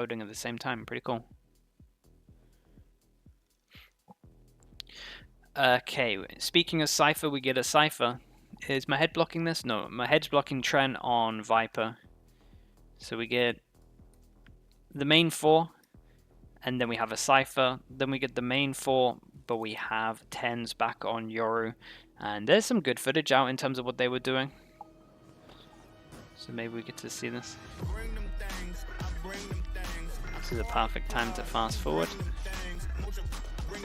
loading at the same time. Pretty cool. Okay, speaking of Cypher, we get a Cypher. Is my head blocking this? No, my head's blocking Trent on Viper. So we get the main 4, and then we have a Cypher. Then we get the main 4, but we have 10s back on Yoru. And there's some good footage out in terms of what they were doing. So maybe we get to see this. This is a perfect time to fast forward.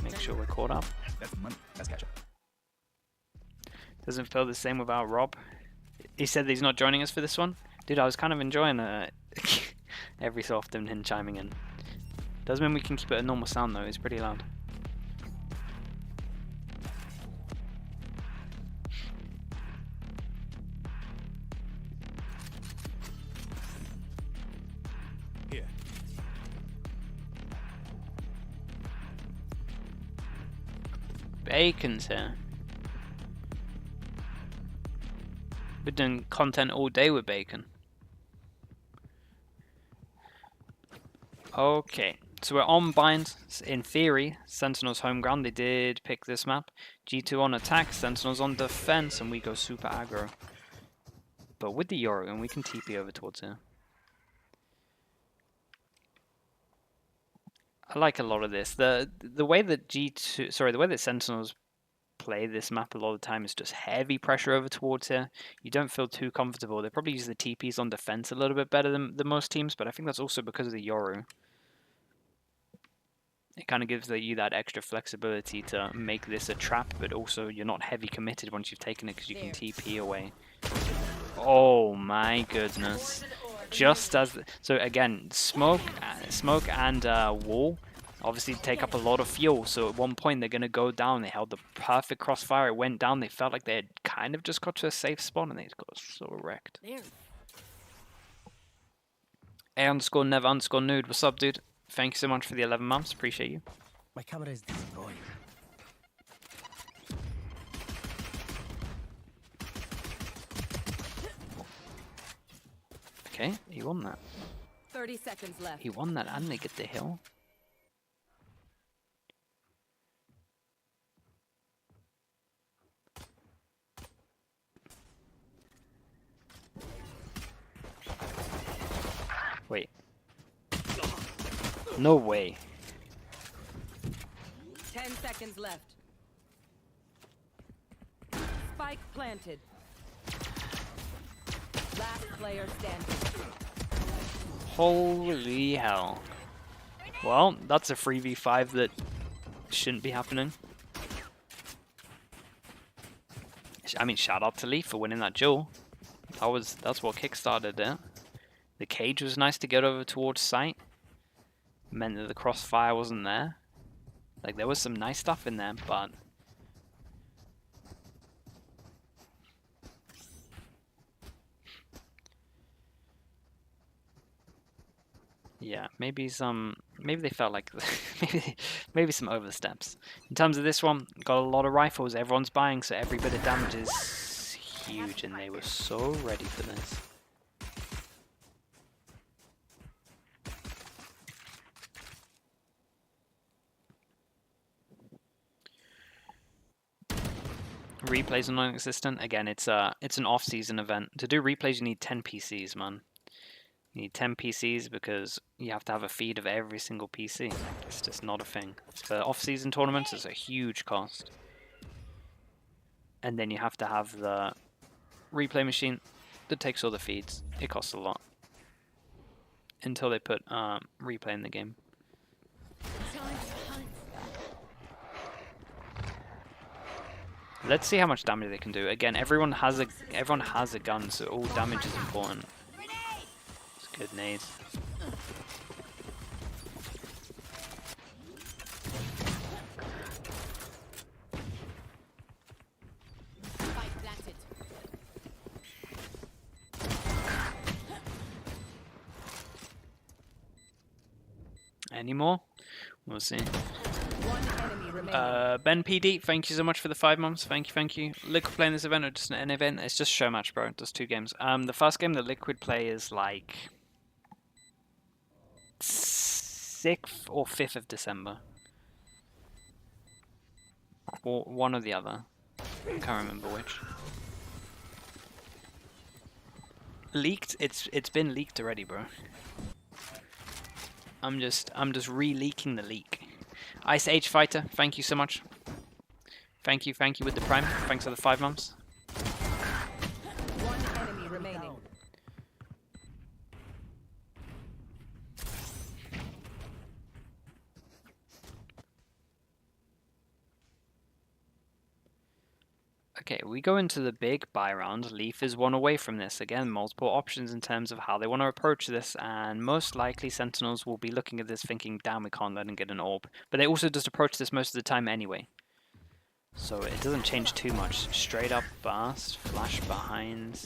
Make sure we're caught up. Let's catch up. Doesn't feel the same without Rob. He said that he's not joining us for this one. Dude, I was kind of enjoying every so often him chiming in. Does mean we can keep it a normal sound though, it's pretty loud. Here. Bacon's here. We're doing content all day with Bacon. Okay, so we're on bind. In theory, Sentinel's home ground. They did pick this map. G2 on attack, Sentinel's on defense, and we go super aggro. But with the Yoru, and we can TP over towards here. I like a lot of this. The way that the way that Sentinels play this map a lot of the time is just heavy pressure over towards here. You don't feel too comfortable. They probably use the TPs on defense a little bit better than most teams, but I think that's also because of the Yoru. It kind of gives you that extra flexibility to make this a trap, but also you're not heavy committed once you've taken it because you can TP away. Oh my goodness. Just as... So again, smoke and wall obviously take up a lot of fuel, so at one point they're going to go down. They held the perfect crossfire, it went down, they felt like they had kind of just got to a safe spot and they got so wrecked. A_never_nude, what's up dude? Thank you so much for the 11 months, appreciate you. My camera is destroyed. Okay, he won that. 30 seconds left. He won that and they get the hill. Wait. No way. 10 seconds left. Spike planted. Last player standing. Holy hell. Well, that's a 3v5 that shouldn't be happening. I mean, shout out to Leaf for winning that duel. That's what kickstarted it. The cage was nice to get over towards site. Meant that the crossfire wasn't there. Like, there was some nice stuff in there, but... yeah, maybe they felt like maybe some oversteps. In terms of this one, got a lot of rifles, everyone's buying, so every bit of damage is huge, and they were so ready for this. Replays are non-existent. Again, it's an off-season event. To do replays, you need 10 PCs, man. You need 10 PCs because you have to have a feed of every single PC. It's just not a thing. For off-season tournaments, it's a huge cost. And then you have to have the replay machine that takes all the feeds. It costs a lot. Until they put replay in the game. Let's see how much damage they can do. Again, everyone has a gun, so all damage is important. It's a good nade. Any more? We'll see. Ben PD, thank you so much for the 5 months. Thank you. Liquid playing this event or just an event? It's just Showmatch, bro. Just 2 games. The first game that Liquid play is like 6th or 5th of December. Or one or the other. I can't remember which. Leaked? It's been leaked already, bro. I'm just re-leaking the leak. Ice Age Fighter, thank you so much. Thank you with the prime. Thanks for the 5 months. One enemy remaining. Okay, we go into the big buy round. Leaf is one away from this. Again, multiple options in terms of how they want to approach this, and most likely Sentinels will be looking at this thinking, damn, we can't let him get an orb. But they also just approach this most of the time anyway. So it doesn't change too much. Straight up burst, flash behind,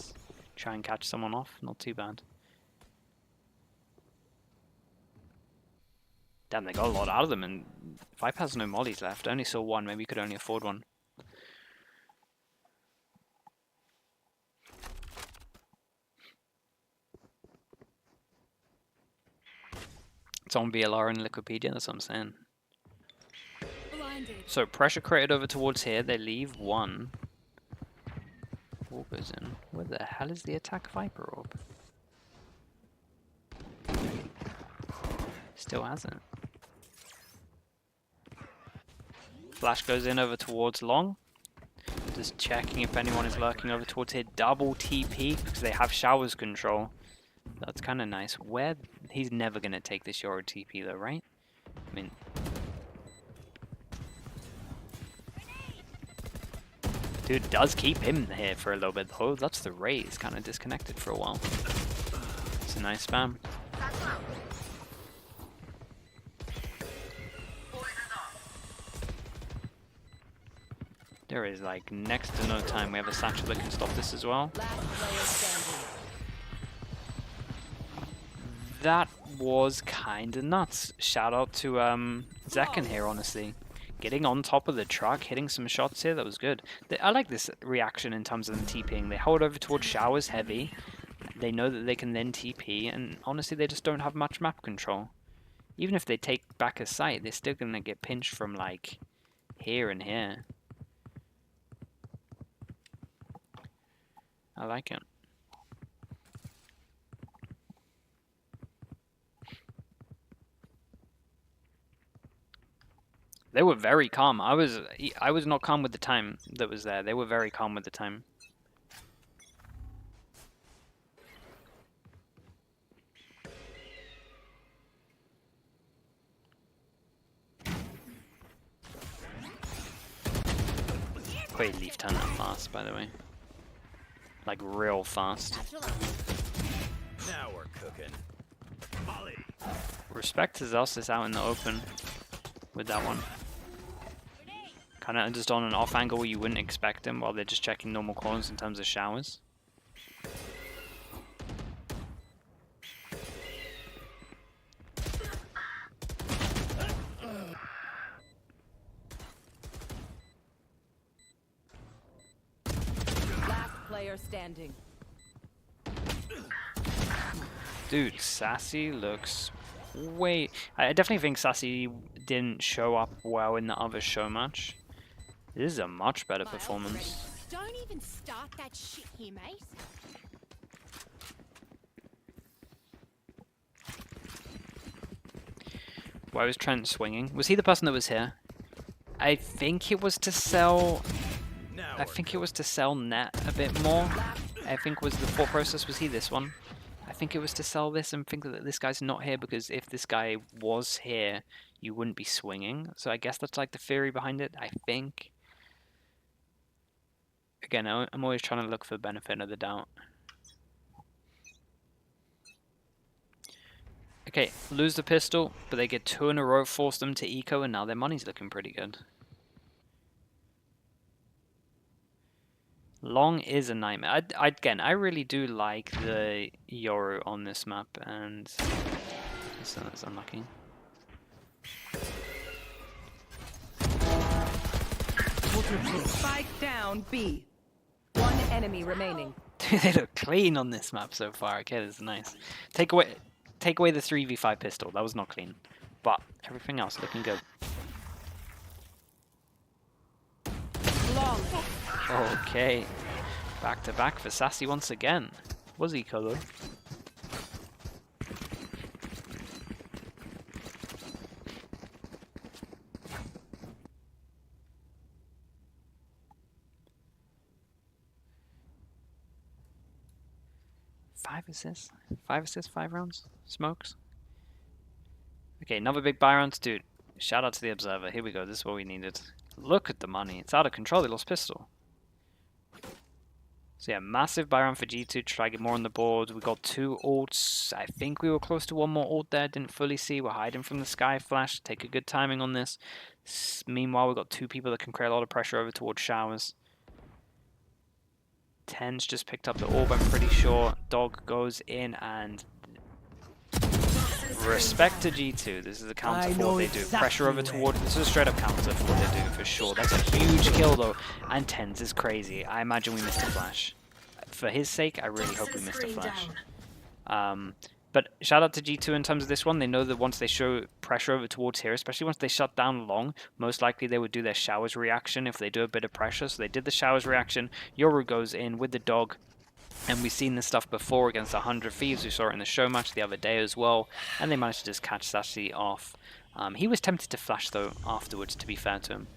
try and catch someone off, not too bad. Damn, they got a lot out of them, and Viper has no mollies left. I only saw one, maybe you could only afford one. It's on VLR and Liquipedia, that's what I'm saying. Blinded. So pressure created over towards here, they leave one. Orb goes in. Where the hell is the attack Viper orb? Still hasn't. Flash goes in over towards long. Just checking if anyone is lurking over towards here. Double TP because they have showers control. That's kind of nice. Where he's never gonna take this Yoru TP though, right? I mean, dude does keep him here for a little bit though. That's the raise, kind of disconnected for a while. It's a nice spam. There is like next to no time. We have a satchel that can stop this as well. Last player standing. That was kinda nuts. Shout out to Zekken here, honestly. Getting on top of the truck, hitting some shots here, that was good. I like this reaction in terms of them TPing. They hold over towards showers heavy. They know that they can then TP, and honestly they just don't have much map control. Even if they take back a site, they're still gonna get pinched from like here and here. I like it. They were very calm. I was not calm with the time that was there. They were very calm with the time. Great Leaf turned that fast, by the way. Like real fast. Now we're cooking. Molly. Respect his Elsis out in the open with that one. Kind of just on an off angle where you wouldn't expect him while they're just checking normal corners in terms of showers. Last player standing. Dude, Sassy looks way... I definitely think Sassy didn't show up well in the other Showmatch. This is a much better performance. Don't even start that shit here, mate. Why was Trent swinging? Was he the person that was here? I think it was to sell... I think it was to sell net a bit more. I think was the thought process. Was he this one? I think it was to sell this and think that this guy's not here because if this guy was here, you wouldn't be swinging. So I guess that's like the theory behind it, I think. Again, I'm always trying to look for the benefit of the doubt. Okay, lose the pistol, but they get 2 in a row, force them to eco, and now their money's looking pretty good. Long is a nightmare. Again, I really do like the Yoru on this map, and so that's unlucky. Spike down B. One enemy remaining. They look clean on this map so far. Okay, this is nice. Take away. take away the 3v5 pistol. That was not clean. But everything else looking good. Long. Okay. Back to back for Sassy once again. Was he though? Five assists? 5 assists, 5 rounds? Smokes? Okay, another big buy round. Dude, shout out to the Observer. Here we go. This is what we needed. Look at the money. It's out of control. They lost pistol. So yeah, massive buy round for G2 to try to get more on the board. We got 2 ults. I think we were close to 1 more ult there. Didn't fully see. We're hiding from the sky flash. Take a good timing on this. Meanwhile, we've got 2 people that can create a lot of pressure over towards showers. Tens just picked up the orb, I'm pretty sure. Dog goes in and... Respect to G2. This is a counter for what they do. Pressure over towards... This is a straight up counter for what they do, for sure. That's a huge kill, though. And Tens is crazy. I imagine we missed a flash. For his sake, I really hope we missed a flash. But shout out to G2 in terms of this one. They know that once they show pressure over towards here, especially once they shut down long, most likely they would do their showers reaction if they do a bit of pressure. So they did the showers reaction. Yoru goes in with the dog. And we've seen this stuff before against 100 Thieves. We saw it in the show match the other day as well. And they managed to just catch Sassy off. He was tempted to flash, though, afterwards, to be fair to him.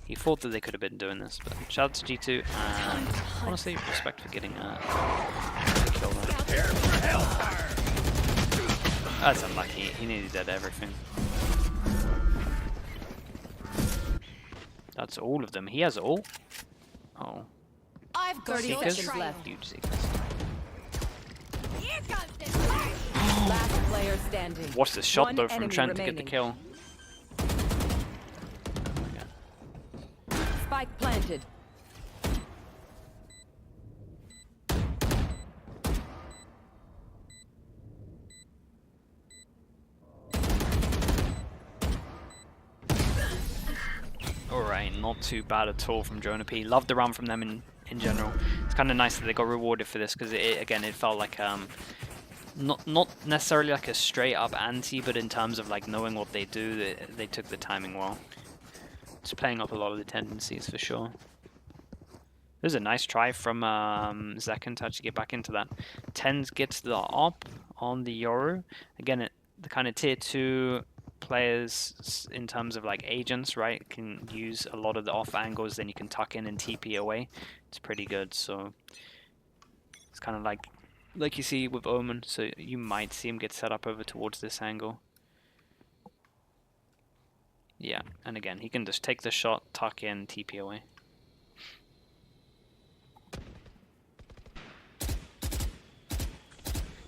He thought that they could have been doing this. But shout out to G2. And honestly, respect for getting a kill there. That's unlucky. He nearly did everything. That's all of them. He has all. Oh. I've got 30 your seconds trail. left. Huge seekers. Here comes the fight. Last player standing. Watch this shot One though from enemy Trent to get the remaining. kill. Spike planted. Alright, not too bad at all from Jonah P. Love the run from them in general. It's kind of nice that they got rewarded for this because again it felt like not necessarily like a straight up anti, but in terms of like knowing what they do, they took the timing well. It's playing up a lot of the tendencies for sure. There's a nice try from Zekan to actually get back into that. Tens gets the op on the Yoru. Again, the kind of tier 2 players in terms of like agents, right, can use a lot of the off angles, then you can tuck in and TP away. It's pretty good, so it's kind of like you see with Omen, so you might see him get set up over towards this angle. Yeah, and again, he can just take the shot, tuck in, TP away.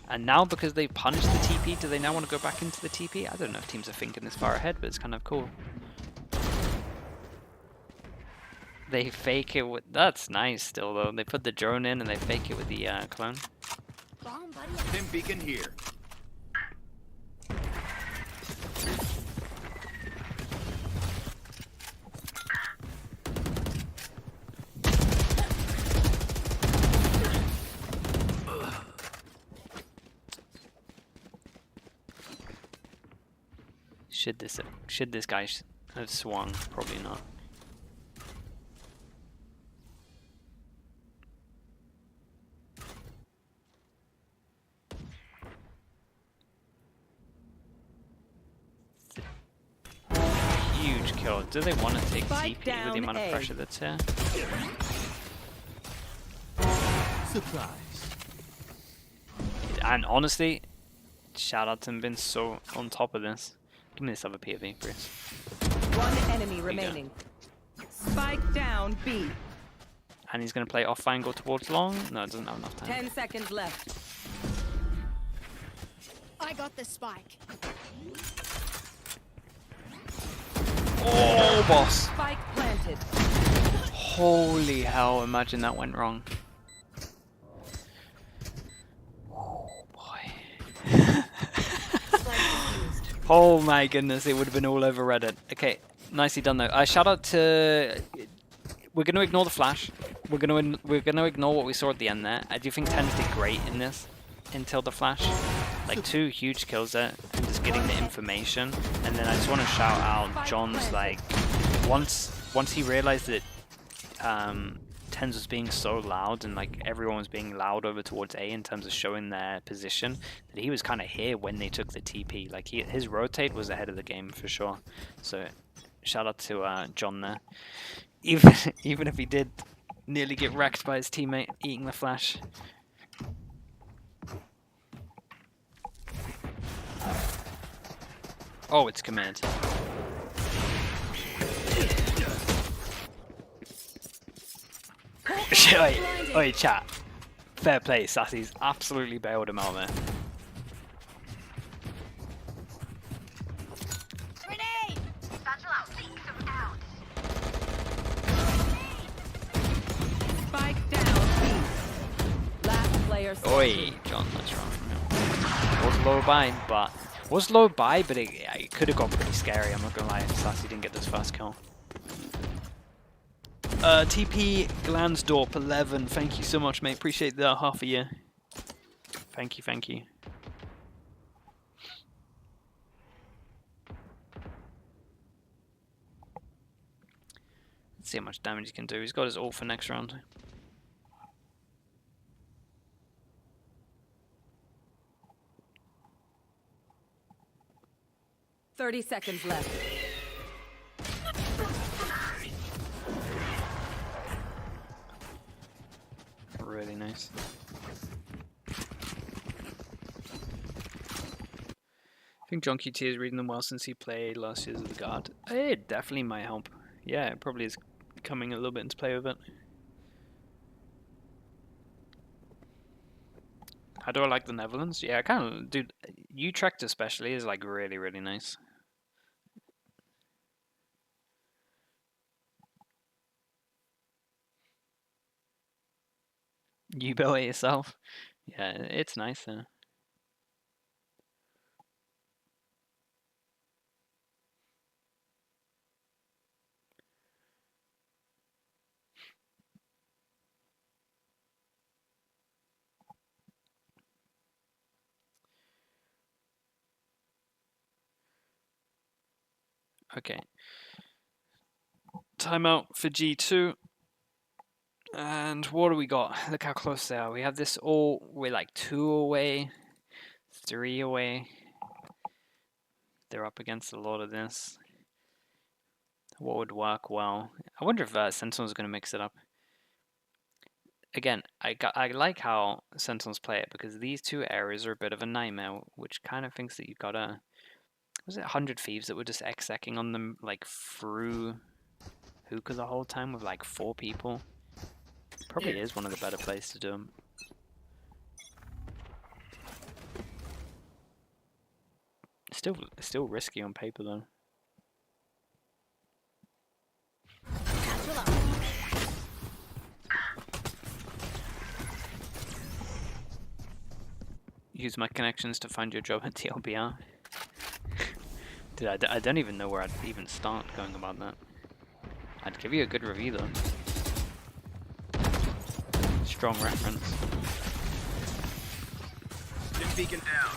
And now, because they punished the TP, do they now want to go back into the TP? I don't know if teams are thinking this far ahead, but it's kind of cool. They fake it with... That's nice still, though. They put the drone in and they fake it with the clone. Bomb buddy. Stim beacon here. Should this guy have swung? Probably not. Huge kill. Do they want to take Spike TP with down the amount of A. pressure that's here? Surprise. And honestly, shout out to him being so on top of this. Give me this other POV, Bruce. One enemy remaining. Spike down B. And he's going to play off angle towards long. No, it doesn't have enough time. 10 seconds left. I got the spike. Oh, boss. Spike planted. Holy hell, imagine that went wrong. Oh, boy. Oh my goodness, it would have been all over Reddit. Okay, nicely done though. Shout out to... We're going to ignore the flash. We're going to ignore what we saw at the end there. I do think Tens did great in this until the flash. Like 2 huge kills there, and just getting the information. And then I just want to shout out John's, like, once he realized that Tens was being so loud and like everyone was being loud over towards A in terms of showing their position, that he was kind of here when they took the TP. Like his rotate was ahead of the game for sure. So shout out to John there. Even if he did nearly get wrecked by his teammate eating the flash. Oh, it's command. Oi, chat. Fair play, Sassy's absolutely bailed him out there. Grenade! Spike down B. Last player Oi, John, that's wrong from him. Was low by, but it could have got pretty scary, I'm not gonna lie, if Sassy didn't get this first kill. TP Glansdorp 11, thank you so much, mate. Appreciate the half a year. Thank you, thank you. Let's see how much damage he can do. He's got his ult for next round. .30 seconds left. Really nice. I think John QT is reading them well since he played last year's of the guard. It definitely might help. Yeah, it probably is coming a little bit into play with it. How do I like the Netherlands? Yeah, I kind of, dude, Utrecht especially is like really, really nice. You built it yourself? Yeah, it's nice there. Okay. Timeout for G2. And what do we got? Look how close they are. We have this all, we're like 2 away, 3 away. They're up against a lot of this. What would work well? I wonder if Sentinel's going to mix it up. Again, I like how Sentinels play it because these 2 areas are a bit of a nightmare, which kind of thinks that you've got a, was it 100 Thieves that were just execing on them like through hookah the whole time with like 4 people? Probably is one of the better plays to do them. Still risky on paper though. Use my connections to find your job at TLBR. Dude, I don't even know where I'd even start going about that. I'd give you a good review though. Strong reference. Stim beacon down.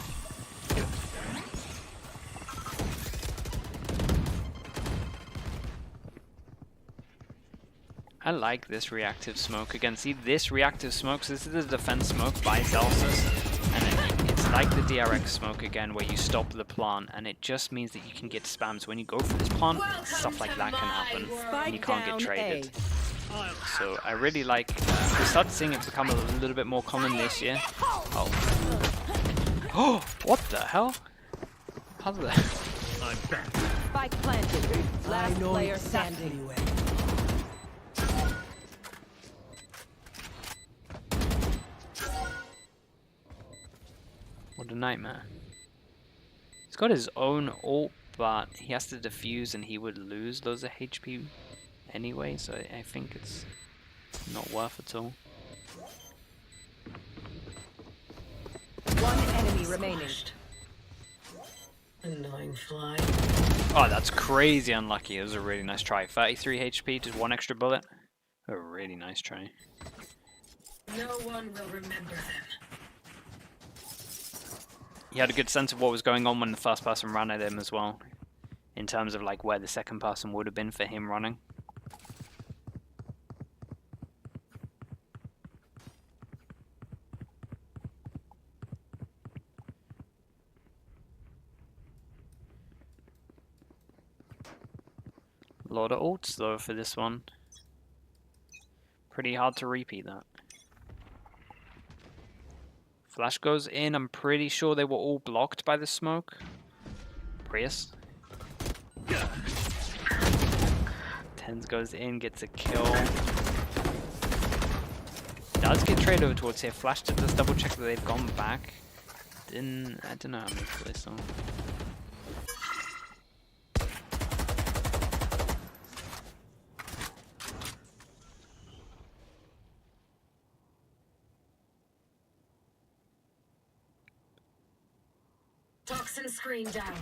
I like this reactive smoke. Again, see this reactive smoke? So this is the defense smoke by Celsius. And it's like the DRX smoke again, where you stop the plant, and it just means that you can get spams. When you go for this plant, stuff like that can happen, and you can't get traded. So I really like, we started seeing it become a little bit more common this year. Oh. Oh, what the hell? How's that? Spike planted. Last player standing. What a nightmare. He's got his own ult, but he has to defuse and he would lose loads of HP anyway, so I think it's not worth it all. One enemy remaining. Annoying fly. Oh, that's crazy unlucky. It was a really nice try. 33 HP, just 1 extra bullet. A really nice try. No one will remember them. He had a good sense of what was going on when the first person ran at him as well, in terms of like where the second person would have been for him running. A lot of ults though for this one. Pretty hard to repeat that. Flash goes in. I'm pretty sure they were all blocked by the smoke. Prius. Tens goes in, gets a kill. Does get traded over towards here. Flash does double check that they've gone back. I don't know how many kills they saw. Toxin screen down.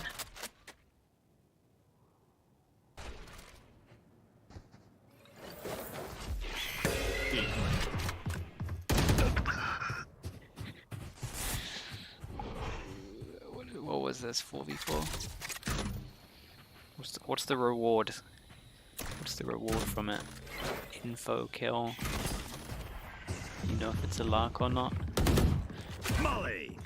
What was this? 4v4? What's the reward? What's the reward from it? Info kill. You know if it's a lark or not. Molly.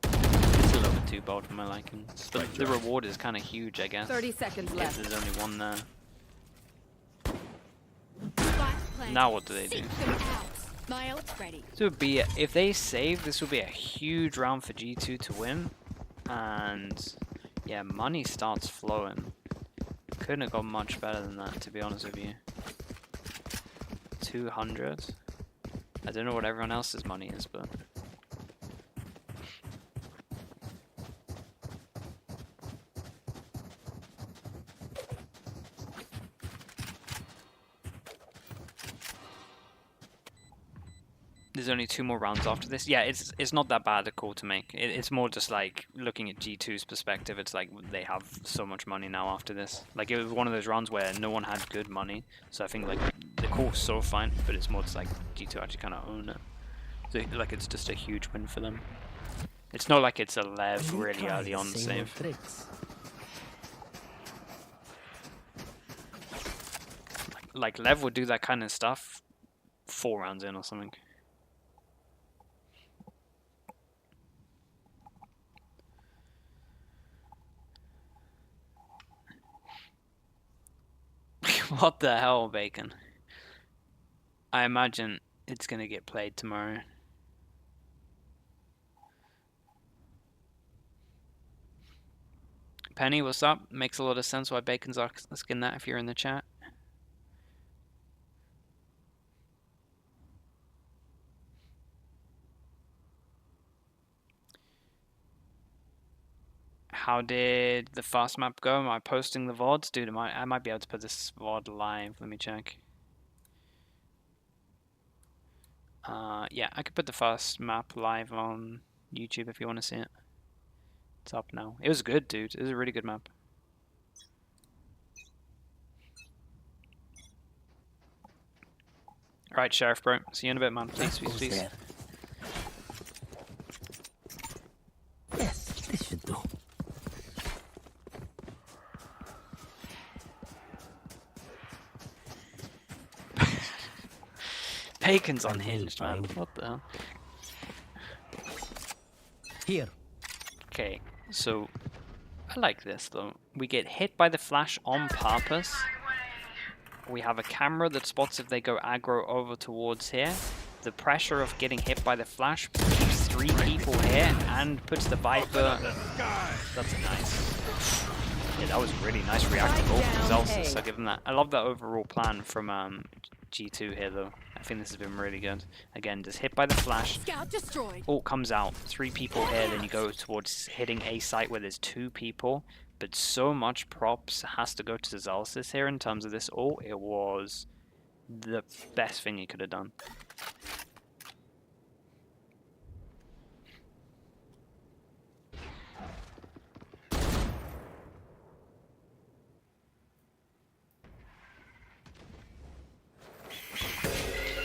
It's a little bit too bold for my liking. But the reward is kind of huge, I guess. 30 seconds Guess left. there's only one there. Spike planted. Now what do they do? Seek them out. My ult's ready. This would be, if they save, this would be a huge round for G2 to win. And yeah, money starts flowing. Couldn't have gone much better than that, to be honest with you. 200. I don't know what everyone else's money is, but there's only 2 more rounds after this. Yeah, it's not that bad a call to make. It's more just like looking at G2's perspective. It's like they have so much money now after this. Like it was one of those rounds where no one had good money. So I think like the call's so fine, but it's more just like G2 actually kind of own it. So like it's just a huge win for them. It's not like it's a Lev really early on save. Like Lev would do that kind of stuff 4 rounds in or something. What the hell, Bacon? I imagine it's gonna get played tomorrow. Penny, what's up? Makes a lot of sense why Bacon's asking that if you're in the chat. How did the fast map go? Am I posting the VODs? Dude, I might be able to put this VOD live. Let me check. Yeah, I could put the fast map live on YouTube if you want to see it. It's up now. It was good, dude. It was a really good map. Alright, Sheriff bro. See you in a bit, man. Please, please, please. Yes, this should do. Bacon's unhinged, man. What the hell? Here. Okay, so I like this though. We get hit by the flash on purpose. We have a camera that spots if they go aggro over towards here. The pressure of getting hit by the flash keeps 3 people here and puts the Viper. That's a nice. Yeah, that was really nice reactive ult from Zelsis, so give them that. I love that overall plan from G2 here though. I think this has been really good. Again, just hit by the flash. Scout destroyed. Ult comes out, 3 people here, then you go towards hitting a site where there's 2 people. But so much props has to go to Zelsis here in terms of this ult. It was the best thing he could have done.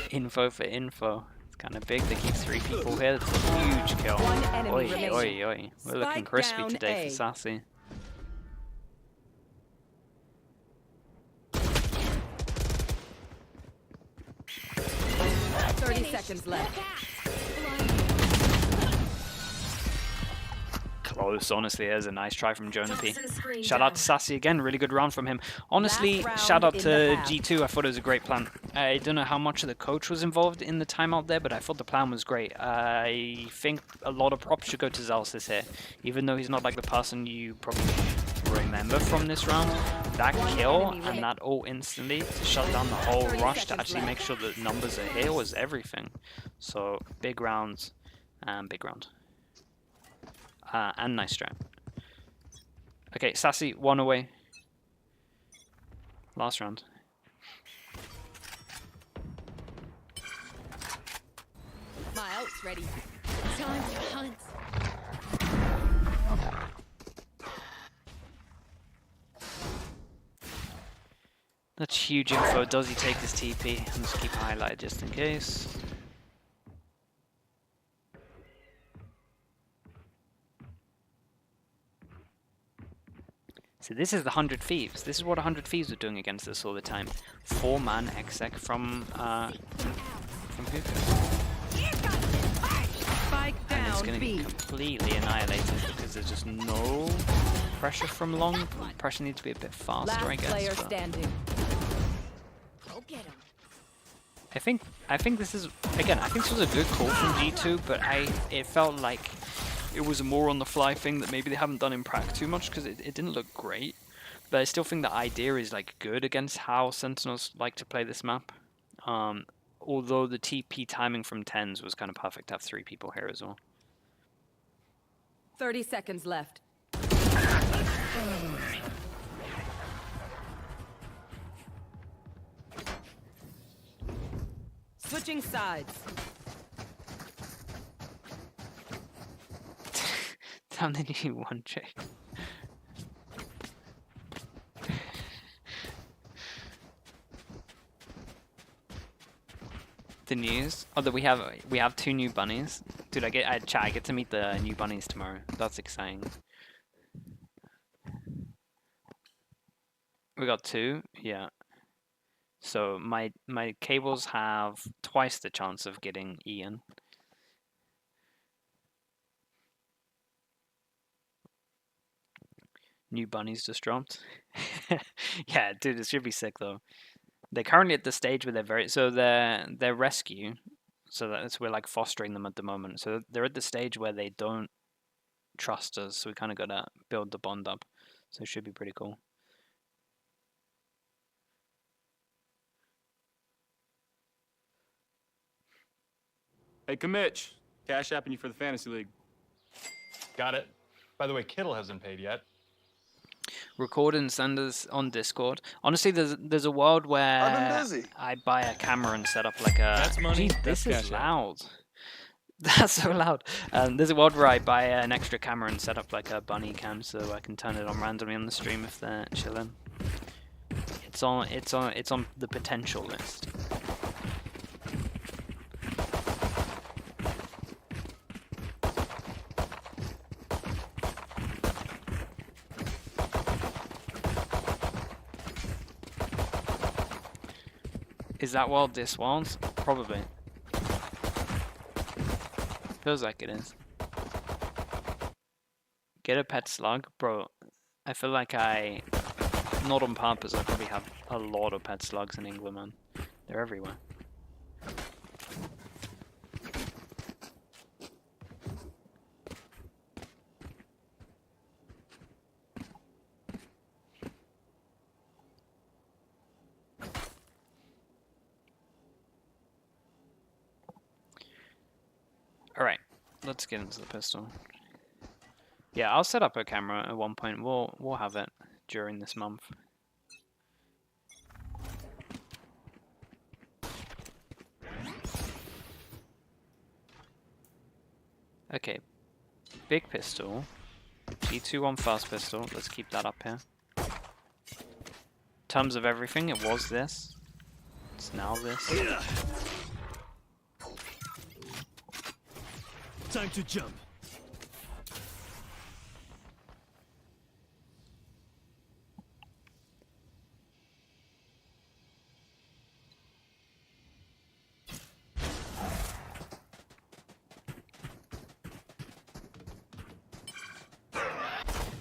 Info for info. It's Kind of big. They keep 3 people here. That's a huge kill. One enemy Oi, remaining. oi, oi. We're looking Spike crispy down today A. for Sassy. Thirty seconds left. Close, honestly. There's a nice try from Jonah P. Toxin screen Shout out down. to Sassy again. Really good round from him. Honestly, Last shout round out in the to half. G2. I thought it was a great plan. I don't know how much of the coach was involved in the timeout there, but I thought the plan was great. I think a lot of props should go to Zalsis here. Even though he's not like the person you probably remember from this round. That kill and that ult instantly to shut down the whole 30 rush to seconds actually left. make sure the numbers are here was everything. So big rounds and big round. And nice strat. Okay, Sassy, 1 away. Last round. My ult's ready. Time to hunt. That's huge info. Does he take his TP? I'm just keep highlighted just in case. So this is the 100 Thieves. This is what 100 Thieves are doing against us all the time. 4-man exec from Hookah. Spike And it's down going to B. get completely annihilated because there's just no pressure from long. Pressure needs to be a bit faster, I Last guess. player but standing. Go get him. I think this is, again, I think this was a good call from G2, but it felt like it was a more on the fly thing that maybe they haven't done in prac too much because it didn't look great. But I still think the idea is like good against how Sentinels like to play this map. Although the TP timing from 10s was kind of perfect to have 3 people here as well. 30 seconds left. Switching sides. Down the new one check. The news. Oh, that we have 2 new bunnies. Dude, I get to meet the new bunnies tomorrow. That's exciting. We got 2, yeah. So my cables have twice the chance of getting Ian. New bunnies just dropped. Yeah, dude, it should be sick though. They're currently at the stage where they're rescue, so that's we're like fostering them at the moment. So they're at the stage where they don't trust us, so we kind of gotta build the bond up. So it should be pretty cool. Hey, Kamitch. Cash apping you for the fantasy league. Got it. By the way, Kittle hasn't paid yet. Record and send us on Discord. Honestly, there's a world where I've been busy. I buy a camera and set up like a. That's money, Jeez, that's this is cash out. loud. That's so loud. There's a world where I buy an extra camera and set up like a bunny cam so I can turn it on randomly on the stream if they're chilling. It's on the potential list. Is that world this world? Probably. Feels like it is. Get a pet slug? Bro, I feel like not on purpose, I probably have a lot of pet slugs in England, man. They're everywhere. Alright, let's get into the pistol. Yeah, I'll set up a camera at one point. We'll have it during this month. Okay, big pistol. G2 on fast pistol. Let's keep that up here. In terms of everything, it was this. It's now this. Time to jump.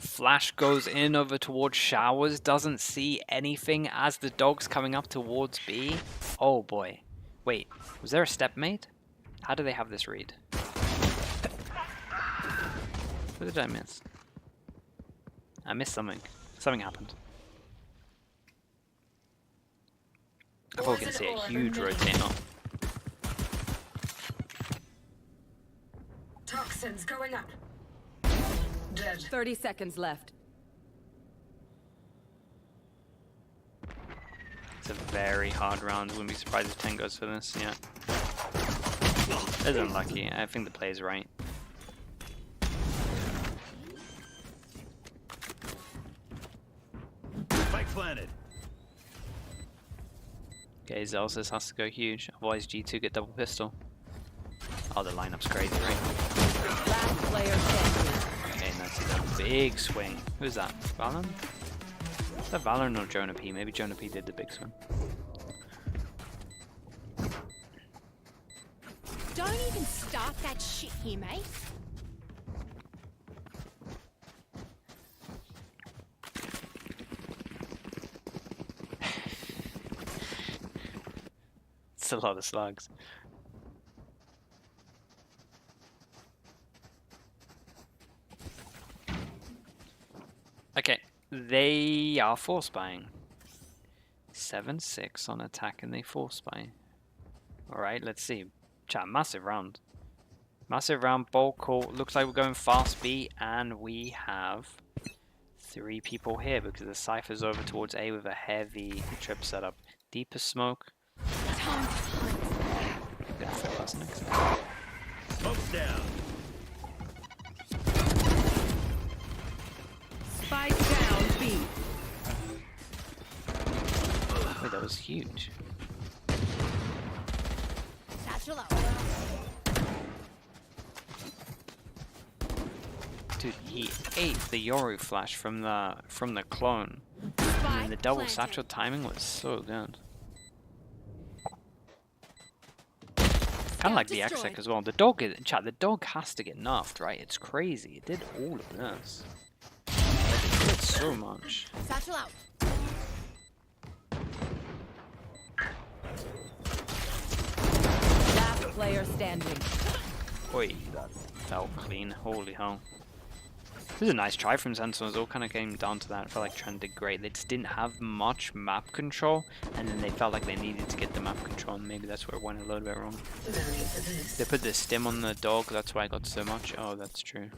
Flash goes in over towards showers, doesn't see anything as the dog's coming up towards B. Oh boy. Wait, was there a step made? How do they have this read? What did I miss? I missed something. Something happened. I thought we were going to see a huge rotate up. Toxins going up. Dead. 30 seconds left. It's a very hard round. Wouldn't be surprised if 10 goes for this. Yeah. It's unlucky. I think the play's right. Spike planted. Okay, Zelsis has to go huge. Otherwise G2 get double pistol. Oh, the lineup's crazy, right? Last player standing. Okay, nice. A big swing. Who's that? Valen? Is that Valen or Jonah P? Maybe Jonah P did the big swing. Don't even start that shit here, mate. It's a lot of slugs. Okay, they are force buying. 7-6 on attack and they force buy. Alright, let's see. Chat, massive round. Massive round, ball call. Looks like we're going fast B and we have 3 people here because the Cypher's over towards A with a heavy trip setup. Deeper smoke. Time. Gonna flip us next. Smoke's down. Spike down B. Wait, that was huge. Satchel out. Dude, he ate the Yoru flash from the clone. Spike And the double planted. satchel timing was so good. Kind of like the destroyed. Exec as well. The dog is chat. The dog has to get nerfed, right? It's crazy. It did all of this. It did so much. Satchel out. Last player standing. Oi, that felt clean. Holy hell. This is a nice try from Sentinels. It all kind of came down to that. I felt like Trent did great. They just didn't have much map control, and then they felt like they needed to get the map control, and maybe that's where it went a little bit wrong. They put the stim on the dog, that's why I got so much. Oh, that's true.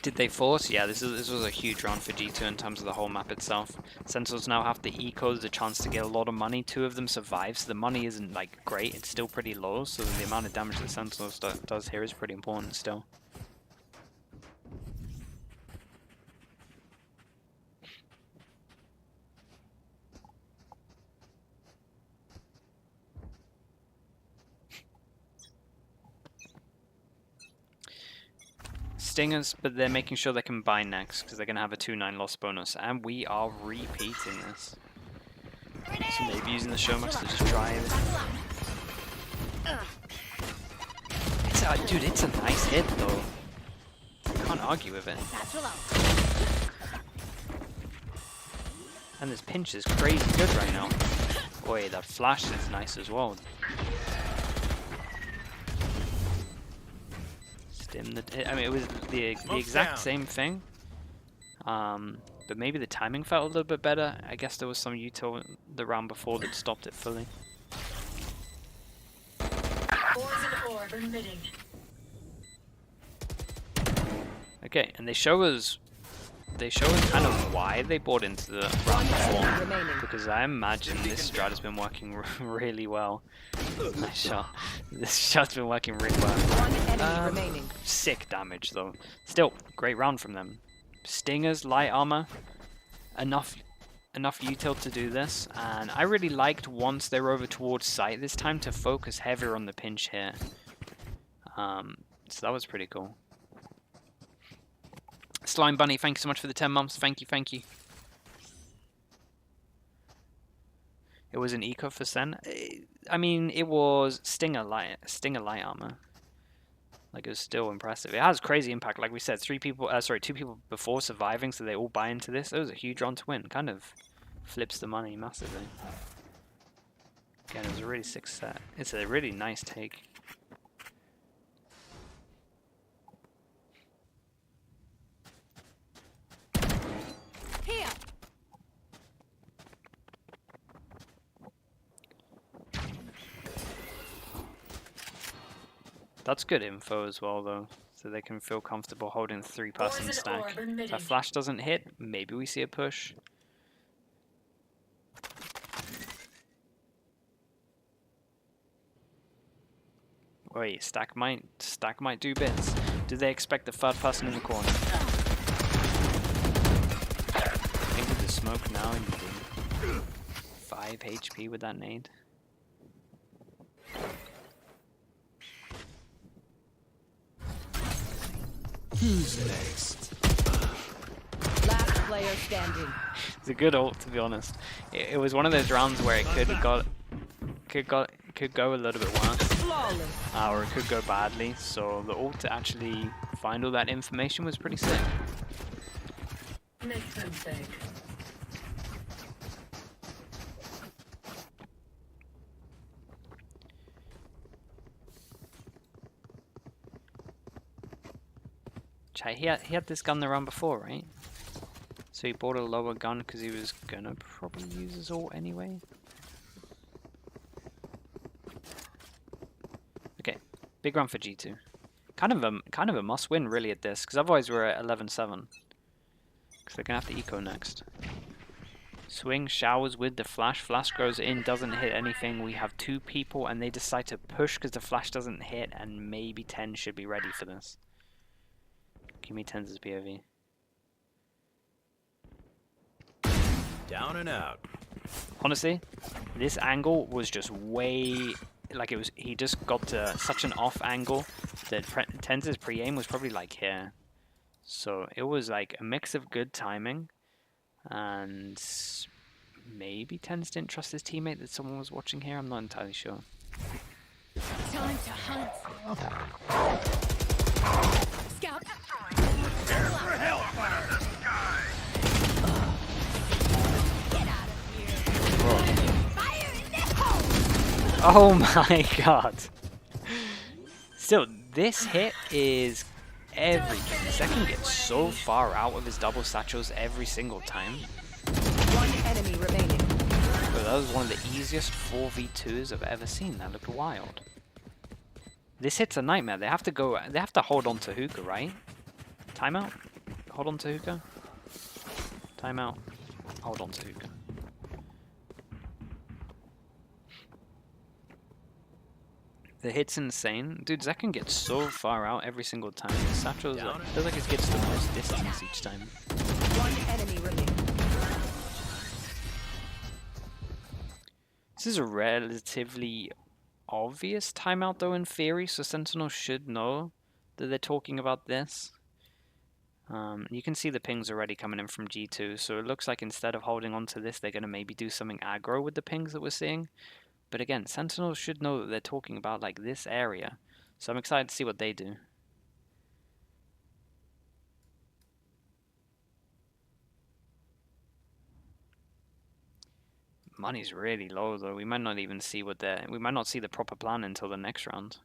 Did they force? Yeah, this was a huge round for G2 in terms of the whole map itself. Sentinels now have the eco, the chance to get a lot of money. 2 of them survive, so the money isn't like great. It's still pretty low, so the amount of damage that Sentinels does here is pretty important still. Stingers, but they're making sure they can buy next because they're going to have a 2-9 loss bonus, and we are repeating this. So maybe using the Showmatch to just drive it. It's dude, it's a nice hit though. Can't argue with it. Satchel out. And this pinch is crazy good right now. Boy, that flash is nice as well. Stim the. I mean, it was the exact same thing. But maybe the timing felt a little bit better. I guess there was some util the round before that stopped it fully. Poison orb emitting. Okay, and they show us kind of why they bought into the round before, remaining. because I imagine this strat has been working really well. Nice shot. This shot's been working really well. One enemy remaining. Sick damage though. Still, great round from them. Stingers, light armor, enough enough util to do this, and I really liked once they were over towards site this time to focus heavier on the pinch here. So that was pretty cool. Slime Bunny, thank you so much for the 10 months. Thank you, thank you. It was an eco for Sen. I mean, it was Stinger light armor. Like, it was still impressive. It has crazy impact. Like we said, two people before surviving, so they all buy into this. It was a huge run to win. Kind of flips the money massively. Again, it was a really sick set. It's a really nice take. Here. That's good info as well, though, so they can feel comfortable holding the 3-person stack. If that flash doesn't hit, maybe we see a push. Wait, stack might do bits. Do they expect the third person in the corner? Into the smoke now and you do 5 HP with that nade. Who's next? Last player standing. It's a good ult, to be honest. It was one of those rounds where it could go a little bit worse, Flawless. or it could go badly. So the ult to actually find all that information was pretty sick. Make them think. Chat, he had this gun the round before, right? So he bought a lower gun because he was gonna probably use his ult anyway. Okay, big run for G2. Kind of a must win really at this, because otherwise we're at 11-7. Because they're gonna have to eco next. Swing showers with the flash. Flash goes in, doesn't hit anything. We have 2 people, and they decide to push because the flash doesn't hit, and maybe 10 should be ready for this. Give me 10's as POV. Down and out. Honestly, this angle was just way... Like, it was... He just got to such an off angle that Tenz's pre-aim was probably like here. So, it was like a mix of good timing and maybe Tenz didn't trust his teammate that someone was watching here. I'm not entirely sure. Time to hunt. Scout. Get out of here. Fire in the hole. Oh my god. Still, this hit is everything. Second gets so far out of his double satchels every single time. One enemy remaining. But that was one of the easiest 4v2s I've ever seen. That looked wild. This hit's a nightmare. They have to hold on to hookah, right? Timeout? Hold on to hookah? Timeout. Hold on to hookah. The hit's insane. Dude, Zek can get so far out every single time. The satchels feels like it gets the most distance each time. One enemy remaining. This is a relatively obvious timeout though in theory, so Sentinel should know that they're talking about this. You can see the pings already coming in from G2, so it looks like instead of holding on to this, they're going to maybe do something aggro with the pings that we're seeing. But again, Sentinel should know that they're talking about like this area, so I'm excited to see what they do. Money's really low though. We might not even see we might not see the proper plan until the next round.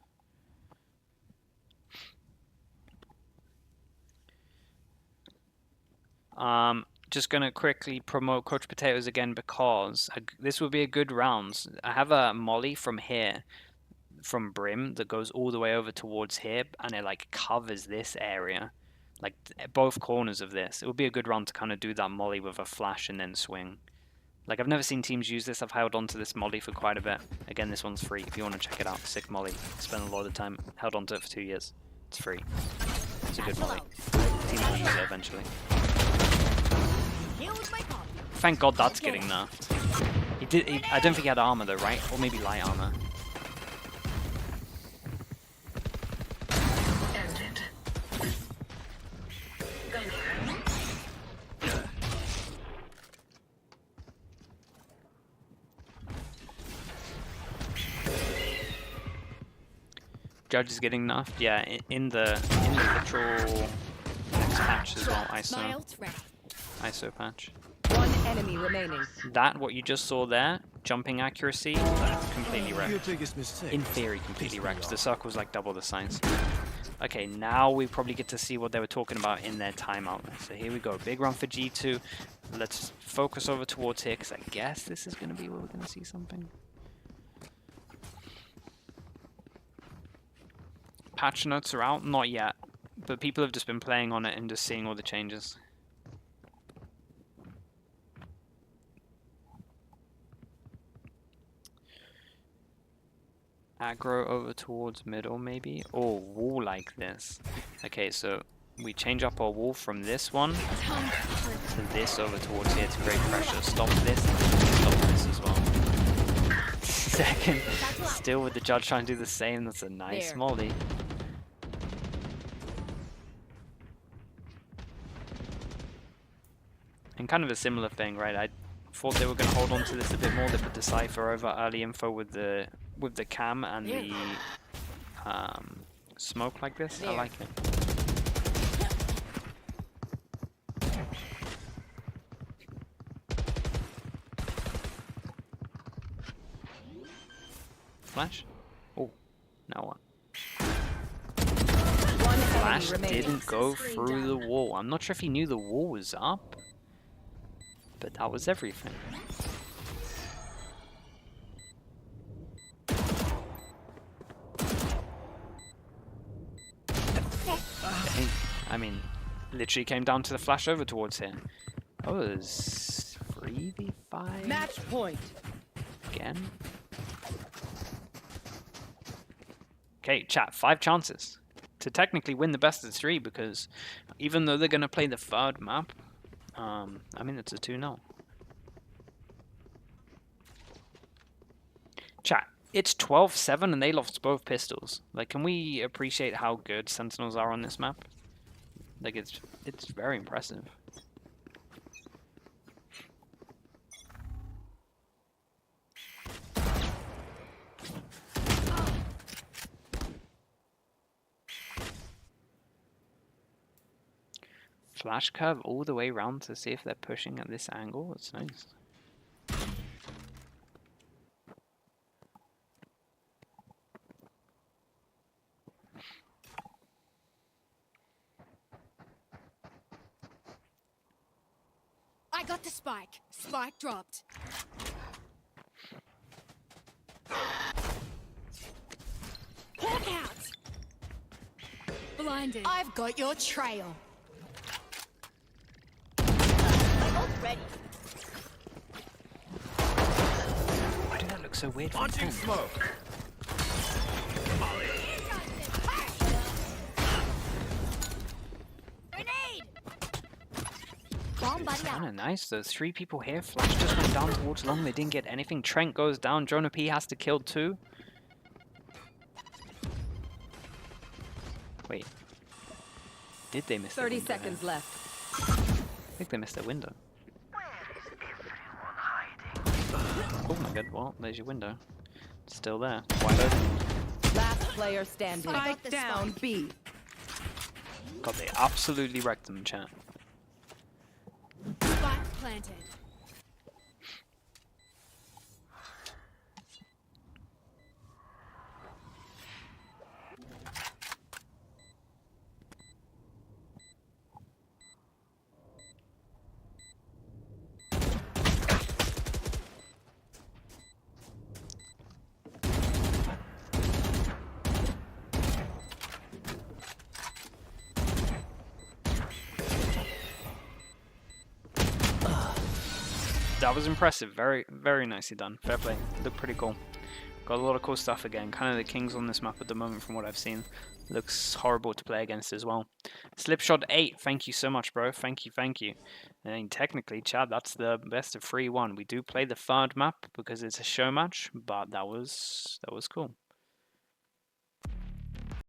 Just gonna quickly promote Coach Potatoes again because this will be a good round. I have a molly from here, from Brim, that goes all the way over towards here, and it like covers this area, like both corners of this. It would be a good round to kind of do that molly with a flash and then swing. Like, I've never seen teams use this. I've held on to this molly for quite a bit. Again, this one's free. If you want to check it out, sick molly. Spent a lot of time, held on to it for 2 years. It's free. It's a good molly. Teams will use it eventually. Here's my copy. Thank God that's getting nerfed. He did. I don't think he had armor though, right? Or maybe light armor. Ended. Gunner. Judge is getting nerfed. Yeah, in the literal next patch as well. My ISO ult's ready. ISO patch. One enemy remaining. That what you just saw there, jumping accuracy, completely Your wrecked. biggest mistake. In theory, completely wrecked. The circle's like double the size. Okay, now we probably get to see what they were talking about in their timeout. So here we go, big run for G2. Let's focus over towards here, because I guess this is going to be where we're going to see something. Patch notes are out? Not yet. But people have just been playing on it and just seeing all the changes. Aggro over towards middle maybe, or wall like this. Okay, so we change up our wall from this one to this over towards here to create pressure. Stop this, stop this as well. Second, still with the judge trying to do the same. That's a nice There. molly. And kind of a similar thing, right? I thought they were going to hold on to this a bit more. They put the Cypher over early info with the cam and the smoke like this. I like it. Flash? Oh, now what? One Flash enemy remaining. didn't go through the wall. I'm not sure if he knew the wall was up, but that was everything. I mean, literally came down to the flash over towards here. That was 3v5 Match point. again. Okay, chat, 5 chances to technically win the best of 3, because even though they're going to play the third map, I mean, it's a 2-0. Chat, it's 12-7 and they lost both pistols. Like, can we appreciate how good Sentinels are on this map? Like, it's very impressive. Flash curve all the way around to see if they're pushing at this angle. It's nice. I got the spike. Spike dropped. Hawk out. Blinded. I've got your trail. My ult's ready. Why did that look so weird from Launching 10? smoke. Grenade. Bomb buddy out. Kind of nice. Those 3 people here. Flash just went down towards long. They didn't get anything. Trent goes down. Jonah P has to kill 2. Wait. Did they miss 30 their window seconds here? left. I think they missed their window. Oh my god, well, there's your window. It's still there. Wide open. Last player standing. I got the down spike. B. God, they absolutely wrecked them, chat. Spike planted. That was impressive. Very, very nicely done. Fair play. Looked pretty cool. Got a lot of cool stuff again. Kind of the kings on this map at the moment from what I've seen. Looks horrible to play against as well. Slipshot 8, thank you so much, bro. Thank you, thank you. And technically, Chad, that's the best of 3-1. We do play the third map because it's a show match, but that was cool.